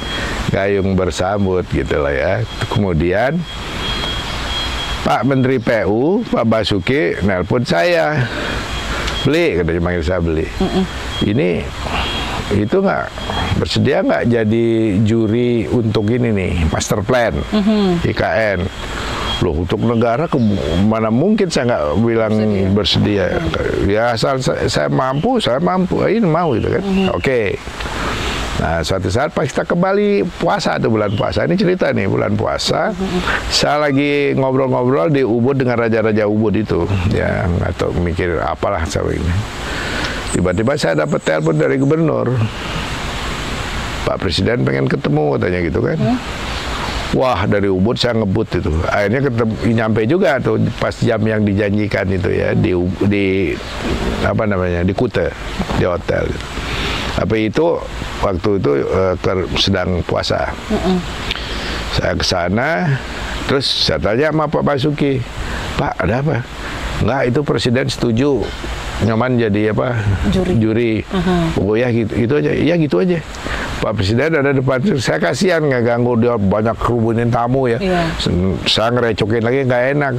gayung bersambut gitu lah ya. Kemudian Pak Menteri PU, Pak Basuki nelpon saya, beli, katanya manggil saya beli. Ini itu nggak bersedia nggak jadi juri untuk ini nih master plan IKN. Loh untuk negara mana mungkin saya nggak bilang bersedia. Ya asal saya mampu, ini mau gitu kan. Oke. Nah, suatu saat pas kita kembali puasa tuh bulan puasa, ini cerita nih bulan puasa, saya lagi ngobrol-ngobrol di Ubud dengan raja-raja Ubud itu, ya atau mikir apalah saya ini. Tiba-tiba saya dapat telepon dari gubernur, Pak Presiden pengen ketemu katanya gitu kan. Wah dari Ubud saya ngebut itu, akhirnya ketemu, nyampe juga tuh pas jam yang dijanjikan itu ya di apa namanya di Kuta di hotel. Tapi itu waktu itu sedang puasa. Saya ke sana, terus saya tanya sama Pak Basuki, Pak ada apa? Enggak, itu Presiden setuju Nyoman jadi apa? Juri. Oh ya gitu aja. Iya gitu aja. Pak Presiden ada depan, saya kasihan nggak ganggu dia banyak kerubunin tamu ya. Saya ngerecokin lagi nggak enak.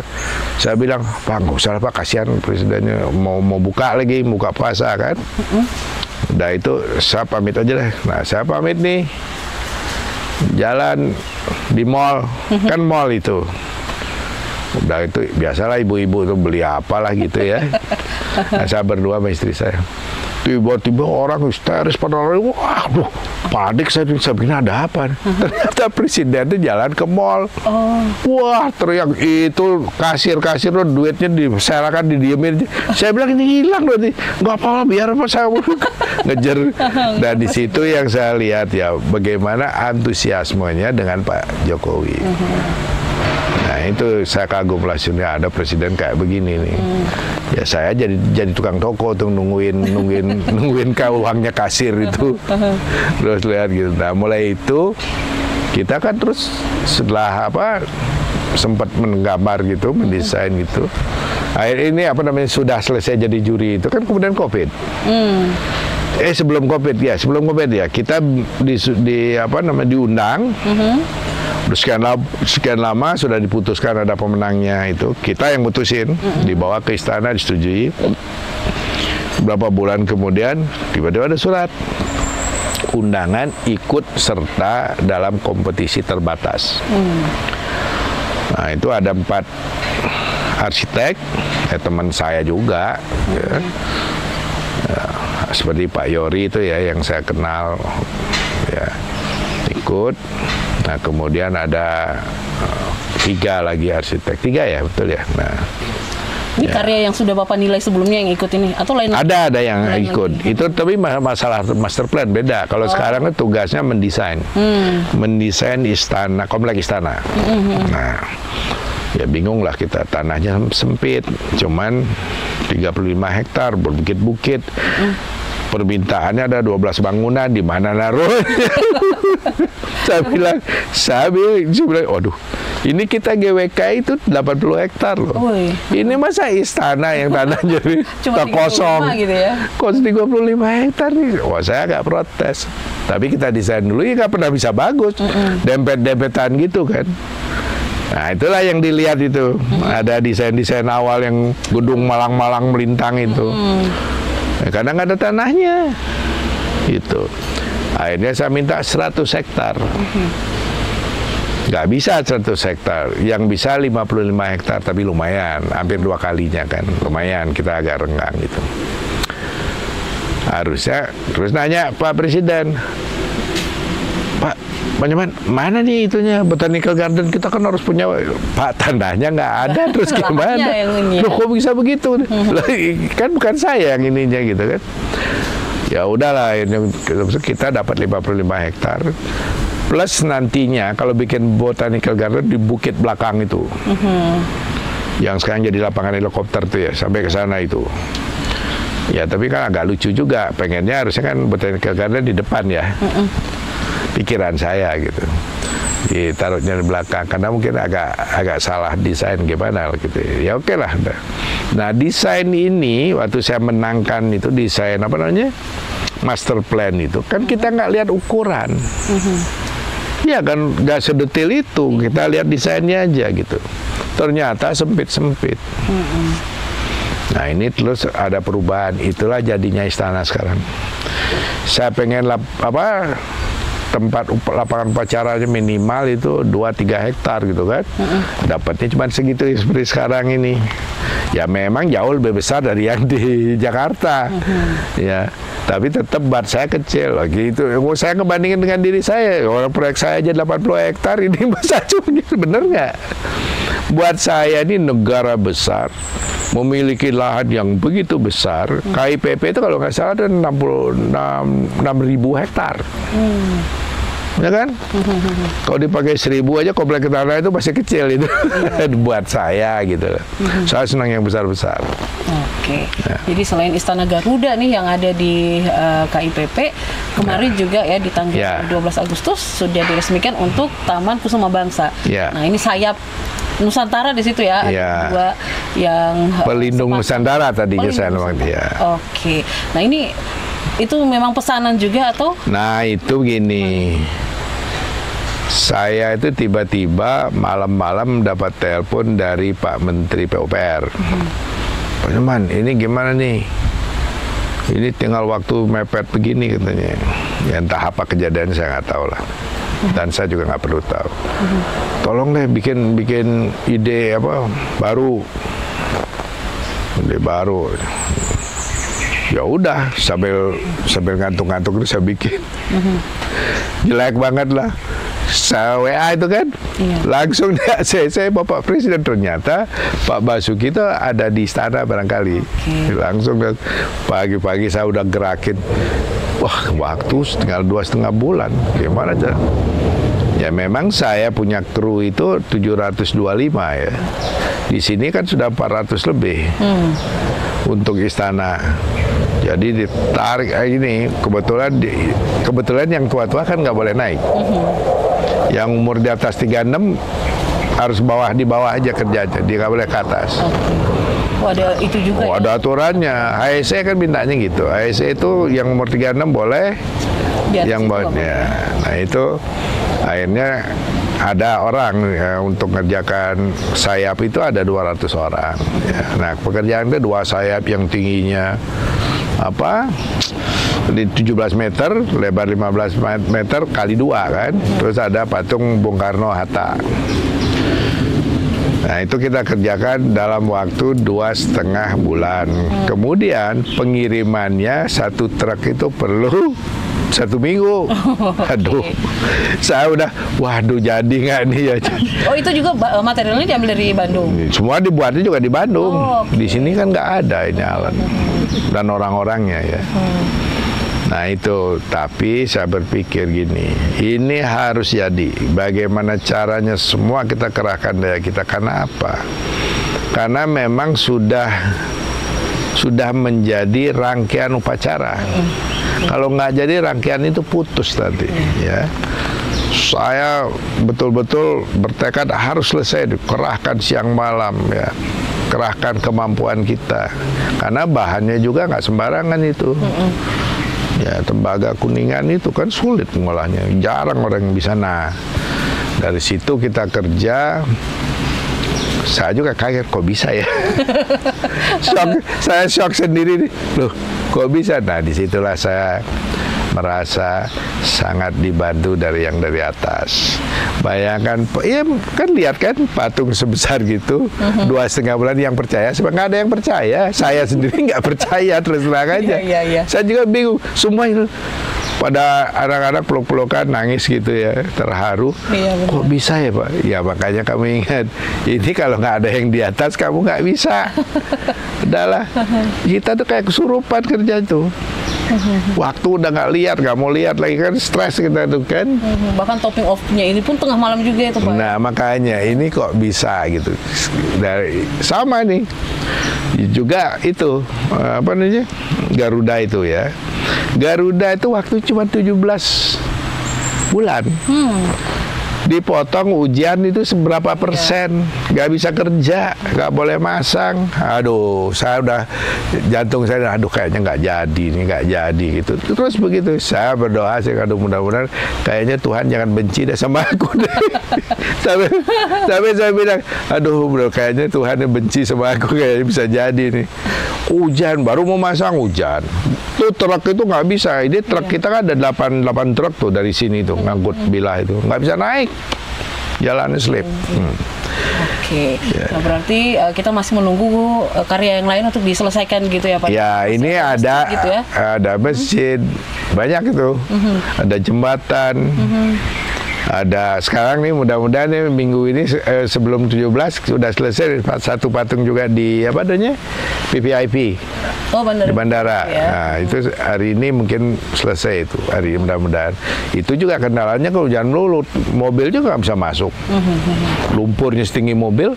Saya bilang, Pak nggak usah Pak, kasihan Presidennya mau buka lagi, buka puasa kan. Udah itu saya pamit aja deh. Nah saya pamit nih, jalan di mall, kan mall itu. Udah itu biasalah ibu-ibu tuh beli apalah gitu ya. Nah, saya berdua sama istri saya. Tiba-tiba orang histeris pada lari, wah, panik saya bikin ada apa? Ternyata Presiden itu jalan ke mall. Wah, teriak itu kasir-kasir loh, duitnya diserakan, didiemin. Saya bilang ini hilang berarti. Nggak apa-apa, biar apa saya ngejar. Dan di situ yang saya lihat ya bagaimana antusiasmenya dengan Pak Jokowi. Nah itu saya kagum lah, ada presiden kayak begini nih. Ya saya jadi tukang toko tuh nungguin uangnya kasir itu. Terus lihat gitu. Nah mulai itu kita kan terus setelah sempat menggambar gitu, mendesain gitu. Akhirnya ini sudah selesai jadi juri itu kan kemudian COVID. Sebelum COVID ya kita diundang. Sekian lama sudah diputuskan ada pemenangnya itu, kita yang mutusin, dibawa ke istana disetujui. Beberapa bulan kemudian tiba-tiba ada surat undangan ikut serta dalam kompetisi terbatas. Nah itu ada 4 arsitek, teman saya juga, seperti Pak Yori itu ya yang saya kenal, ya ikut. Nah kemudian ada 3 lagi arsitek, 3 ya betul ya. Nah ini karya yang sudah Bapak nilai sebelumnya yang ikut ini atau lain? Ada yang ikut. Itu tapi masalah master plan beda. Kalau sekarang itu tugasnya mendesain, mendesain istana, kompleks istana. Nah ya bingung lah kita, tanahnya sempit, cuman 35 hektar berbukit-bukit. Permintaannya ada 12 bangunan, di mana naruh? Saya bilang, waduh, ini kita GWK itu 80 hektar loh. Ini masa istana yang tanahnya cuma kosong, gitu ya? Kos 35 hektar nih. Wah, saya agak protes. Tapi kita desain dulu, ya nggak pernah bisa bagus. Dempet-dempetan gitu kan. Nah, itulah yang dilihat itu. Ada desain-desain awal yang gedung malang-malang melintang itu. Kadang nggak ada tanahnya, gitu. Akhirnya saya minta 100 hektar. Nggak bisa 100 hektar, yang bisa 55 hektar, tapi lumayan, hampir 2 kalinya kan, lumayan, kita agak renggang gitu. Harusnya, terus nanya Pak Presiden, Pak, mana nih itunya, Botanical Garden kita kan harus punya, Pak tanahnya nggak ada, terus gimana? Loh kok bisa begitu? Kan bukan saya yang ininya gitu kan. Ya udahlah, kita dapat 55 hektar. Plus nantinya kalau bikin botanical garden di bukit belakang itu, yang sekarang jadi lapangan helikopter tuh ya, sampai ke sana itu. Ya tapi kan agak lucu juga, pengennya harusnya kan botanical garden di depan ya. Pikiran saya gitu. Ditaruhnya di belakang karena mungkin agak salah desain gimana gitu. Ya oke lah. Nah, desain ini waktu saya menangkan itu desain apa namanya? Master plan itu kan kita nggak lihat ukuran. Ya kan nggak sedetail itu, kita lihat desainnya aja gitu. Ternyata sempit-sempit. Nah ini terus ada perubahan, itulah jadinya istana sekarang. Saya pengen tempat lapangan upacaranya minimal itu 2-3 hektar gitu kan. Dapatnya cuma segitu seperti sekarang ini. Ya memang jauh lebih besar dari yang di Jakarta. Ya. Tapi tetap buat saya kecil gitu. Saya ngebandingin dengan diri saya, orang proyek saya aja 80 hektar, ini masa cuma gitu, bener nggak? Buat saya ini negara besar, memiliki lahan yang begitu besar. KIPP itu kalau nggak salah ada 6.000 hektar. Ya kan? Kalau dipakai 1.000 aja komplek tanah itu masih kecil itu. Buat saya gitu. Saya senang yang besar-besar. Oke. Ya. Jadi selain Istana Garuda nih yang ada di KIPP, kemarin juga ya di tanggal 12 Agustus sudah diresmikan untuk Taman Kusuma Bangsa. Nah, ini sayap Nusantara di situ ya. Ada dua yang pelindung Nusantara tadinya saya bilang dia. Oke. Nah, ini itu memang pesanan juga atau? Nah, itu gini. Saya itu tiba-tiba malam-malam dapat telepon dari Pak Menteri PUPR. Pak Nyoman, ini gimana nih? Ini tinggal waktu mepet begini katanya. Ya entah apa kejadian saya nggak tahu lah. Dan saya juga nggak perlu tahu. Tolong deh bikin ide apa baru. Ide baru. Ya udah sambil ngantuk-ngantuk itu saya bikin. Jelek banget lah. Saya WA itu kan, langsung dia saya Bapak Presiden, ternyata Pak Basuki itu ada di istana barangkali. Langsung pagi-pagi saya udah gerakin. Wah, waktu tinggal 2,5 bulan. Gimana aja? Ya memang saya punya kru itu 725 ya. Di sini kan sudah 400 lebih untuk istana. Jadi ditarik ini kebetulan yang tua-tua kan nggak boleh naik. Yang umur di atas 36 harus di bawah aja kerjanya, dia nggak boleh ke atas. Oh, ada itu juga. Oh, ada aturannya. HSE kan mintanya gitu. HSE itu yang umur 36 boleh, yang bawahnya. Nah itu akhirnya ada orang ya, untuk ngerjakan sayap itu ada 200 orang. Ya. Nah pekerjaan itu 2 sayap yang tingginya di 17 meter, lebar 15 meter kali 2 kan. Terus ada patung Bung Karno Hatta. Nah itu kita kerjakan dalam waktu 2,5 bulan. Kemudian pengirimannya 1 truk itu perlu 1 minggu. Aduh, saya udah, waduh jadi nggak nih ya. Oh itu juga materialnya diambil dari Bandung? Semua dibuatnya juga di Bandung. Di sini kan nggak ada ini alat dan orang-orangnya ya. Nah itu, tapi saya berpikir gini, ini harus jadi. Bagaimana caranya semua kita kerahkan daya kita, karena apa? Karena memang sudah menjadi rangkaian upacara. Kalau nggak jadi rangkaian itu putus nanti. Ya. Saya betul-betul bertekad harus selesai, dikerahkan siang malam ya. Kerahkan kemampuan kita. Karena bahannya juga nggak sembarangan itu. Ya, tembaga Kuningan itu kan sulit mengolahnya, jarang orang yang bisa. Nah, dari situ kita kerja. Saya juga kaget, kok bisa ya? Saya shock sendiri nih. Loh, kok bisa? Nah, disitulah saya merasa sangat dibantu dari yang dari atas. Bayangkan, ya kan lihat kan patung sebesar gitu, 2,5 bulan yang percaya, sebenarnya nggak ada yang percaya. Saya sendiri nggak percaya, terus terang aja. Saya juga bingung, semua itu pada anak-anak peluk-pelukan nangis gitu ya, terharu. Kok bisa ya Pak? Ya makanya kamu ingat, ini kalau nggak ada yang di atas kamu nggak bisa. Udahlah, kita tuh kayak kesurupan kerja tuh. Waktu udah nggak lihat, nggak mau lihat lagi kan, stres kita tuh kan. Bahkan topping off-nya ini pun tengah malam juga itu Pak. Nah makanya ini kok bisa gitu. Dari sama nih juga itu apa namanya, Garuda itu ya. Garuda itu waktu cuma 17 bulan. Dipotong ujian itu seberapa persen, nggak bisa kerja, nggak boleh masang. Aduh, saya udah jantung saya, aduh kayaknya nggak jadi nih, nggak jadi gitu. Terus begitu saya berdoa, saya aduh mudah-mudahan kayaknya Tuhan jangan benci deh sama aku deh. Tapi saya bilang, aduh bro, kayaknya Tuhan benci sama aku, kayaknya bisa jadi nih. Hujan, baru mau masang hujan. Tuh truk itu nggak bisa. Ini truk kita kan ada 8 truk tuh dari sini tuh ngangkut bilah itu, nggak bisa naik. Jalannya slip. Oke. Nah, berarti kita masih menunggu karya yang lain untuk diselesaikan gitu ya Pak? Ya, ini ada gitu ya? Ada masjid, banyak itu. Ada jembatan. Ada sekarang nih, mudah-mudahan nih minggu ini sebelum 17 sudah selesai satu patung juga di apa namanya, PPIP. Oh, bandara. Di bandara. Ya. Nah, itu hari ini mungkin selesai itu hari ini, mudah-mudahan. Itu juga kendalanya kalau hujan melulu, mobil juga nggak bisa masuk. Lumpurnya setinggi mobil.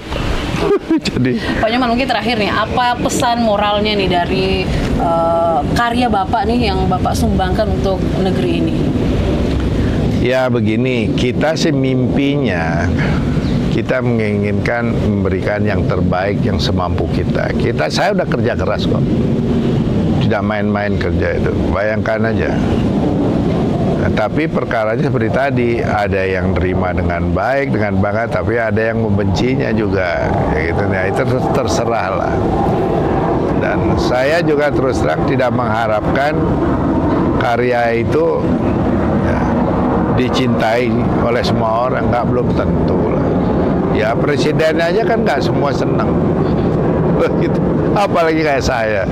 Jadi Pak Nyoman, mungkin terakhir nih, apa pesan moralnya nih dari karya Bapak nih yang Bapak sumbangkan untuk negeri ini? ya begini, kita sih mimpinya kita menginginkan memberikan yang terbaik yang semampu kita. Saya udah kerja keras kok, tidak main-main kerja itu. Bayangkan aja. Nah, tapi perkaranya seperti tadi, ada yang terima dengan baik, dengan bangga, tapi ada yang membencinya juga. Ya gitu. Nah, itu terserah lah. Dan saya juga terus terang tidak mengharapkan karya itu ya, dicintai oleh semua orang, belum tentu lah. Ya presiden aja kan nggak semua senang, begitu. Apalagi kayak saya,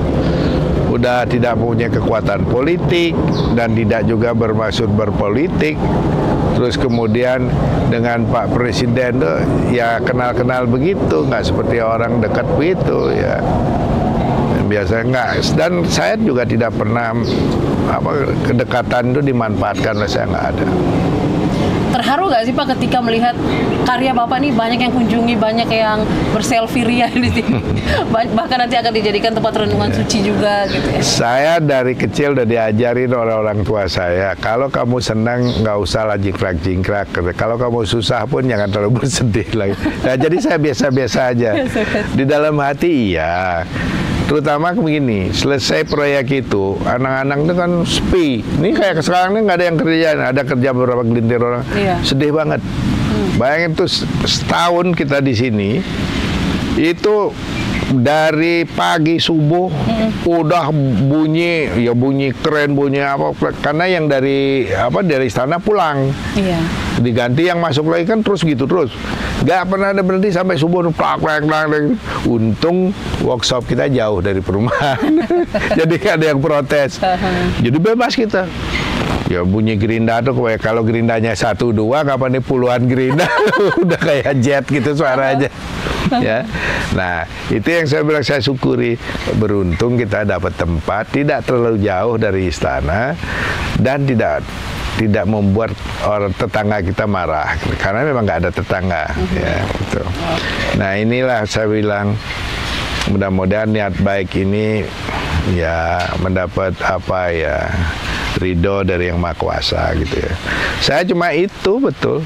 udah tidak punya kekuatan politik dan tidak juga bermaksud berpolitik. Terus kemudian dengan Pak Presiden tuh ya kenal-kenal begitu, nggak seperti orang dekat begitu ya. Biasanya enggak, dan saya juga tidak pernah kedekatan itu dimanfaatkan oleh saya, nggak ada. Terharu nggak sih Pak ketika melihat karya Bapak nih banyak yang kunjungi, banyak yang berselfie ria di sini, bahkan nanti akan dijadikan tempat renungan suci juga gitu ya? Saya dari kecil udah diajarin oleh orang tua saya, kalau kamu senang nggak usah lah jingkrak-jingkrak, kalau kamu susah pun jangan terlalu bersedih lagi. Nah, jadi saya biasa-biasa aja. Di dalam hati iya. Terutama begini, selesai proyek itu, anak-anak itu kan sepi. Ini kayak sekarang ini nggak ada yang kerjaan, ada kerja beberapa gelintir orang. Iya. Sedih banget. Bayangin tuh setahun kita di sini, itu dari pagi subuh udah bunyi keren, bunyi apa, karena yang dari istana pulang. Iya. Diganti yang masuk lagi kan terus gitu terus. Gak pernah ada berhenti sampai subuh, plak. Untung workshop kita jauh dari perumahan. Jadi gak ada yang protes. Jadi bebas kita. Ya bunyi gerinda tuh, kalau gerindanya 1, 2, kapan nih puluhan gerinda. Udah kayak jet gitu suaranya. Ya. Nah, itu yang saya bilang saya syukuri. Beruntung kita dapat tempat tidak terlalu jauh dari istana dan tidak membuat orang tetangga kita marah, karena memang nggak ada tetangga, ya gitu. Nah, inilah saya bilang, mudah-mudahan niat baik ini ya mendapat ridho dari Yang Maha Kuasa gitu ya. Saya cuma itu betul.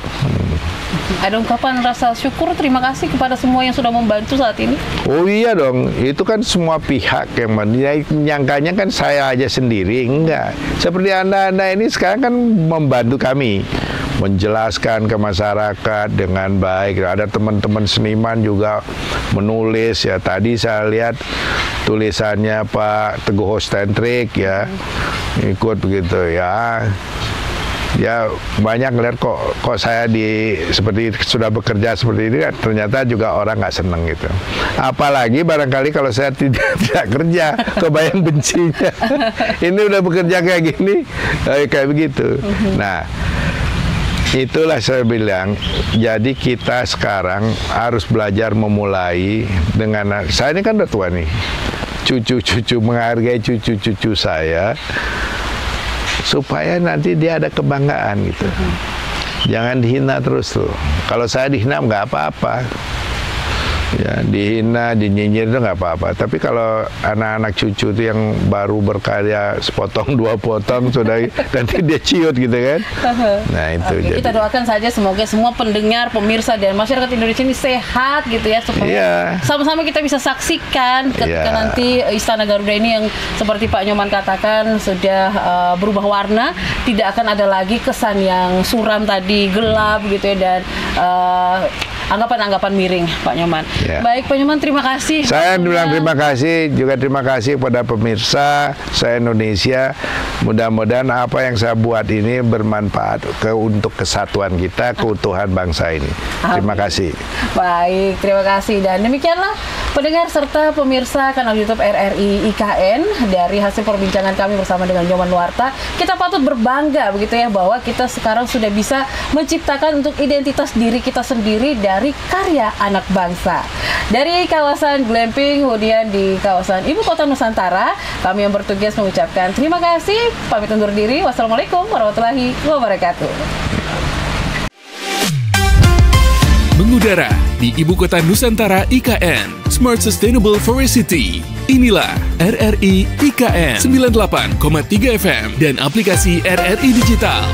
Ada ungkapan rasa syukur, terima kasih kepada semua yang sudah membantu saat ini? Oh iya dong, itu kan semua pihak yang menyangkanya kan saya aja sendiri, enggak. Seperti Anda ini sekarang kan membantu kami menjelaskan ke masyarakat dengan baik. Ada teman-teman seniman juga menulis ya. Tadi saya lihat tulisannya Pak Teguh Hostentrik ya, ikut begitu ya. Ya banyak ngeliat kok saya seperti sudah bekerja seperti ini, ternyata juga orang nggak seneng gitu. Apalagi barangkali kalau saya tidak kerja, kebayang bencinya. Ini udah bekerja kayak gini, kayak begitu. Nah, itulah saya bilang, jadi kita sekarang harus belajar memulai dengan, saya ini kan udah tua nih, cucu-cucu, menghargai cucu-cucu saya, supaya nanti dia ada kebanggaan gitu. Jangan dihina terus loh. Kalau saya dihina nggak apa-apa. Ya, dihina, dinyinyir itu nggak apa-apa. Tapi kalau anak-anak cucu itu yang baru berkarya sepotong dua potong sudah nanti dia ciut gitu kan. Nah itu. Oke, kita doakan saja semoga semua pendengar, pemirsa dan masyarakat Indonesia ini sehat gitu ya, supaya sama-sama kita bisa saksikan ketika nanti Istana Garuda ini yang seperti Pak Nyoman katakan sudah berubah warna, tidak akan ada lagi kesan yang suram tadi, gelap gitu ya, dan anggapan-anggapan miring, Pak Nyoman. Ya. Baik, Pak Nyoman, terima kasih. Saya bilang terima kasih, juga terima kasih kepada pemirsa saya Indonesia. Mudah-mudahan apa yang saya buat ini bermanfaat untuk kesatuan kita, keutuhan bangsa ini. Terima kasih. Baik, terima kasih. Dan demikianlah pendengar serta pemirsa kanal YouTube RRI IKN, dari hasil perbincangan kami bersama dengan Nyoman Nuarta, kita patut berbangga begitu ya, bahwa kita sekarang sudah bisa menciptakan untuk identitas diri kita sendiri dari karya anak bangsa. Dari kawasan glamping, kemudian di kawasan Ibu Kota Nusantara, kami yang bertugas mengucapkan terima kasih, pamit undur diri. Wassalamualaikum warahmatullahi wabarakatuh. Mengudara di Ibu Kota Nusantara IKN, Smart Sustainable Forest City. Inilah RRI IKN 98,3 FM dan aplikasi RRI Digital.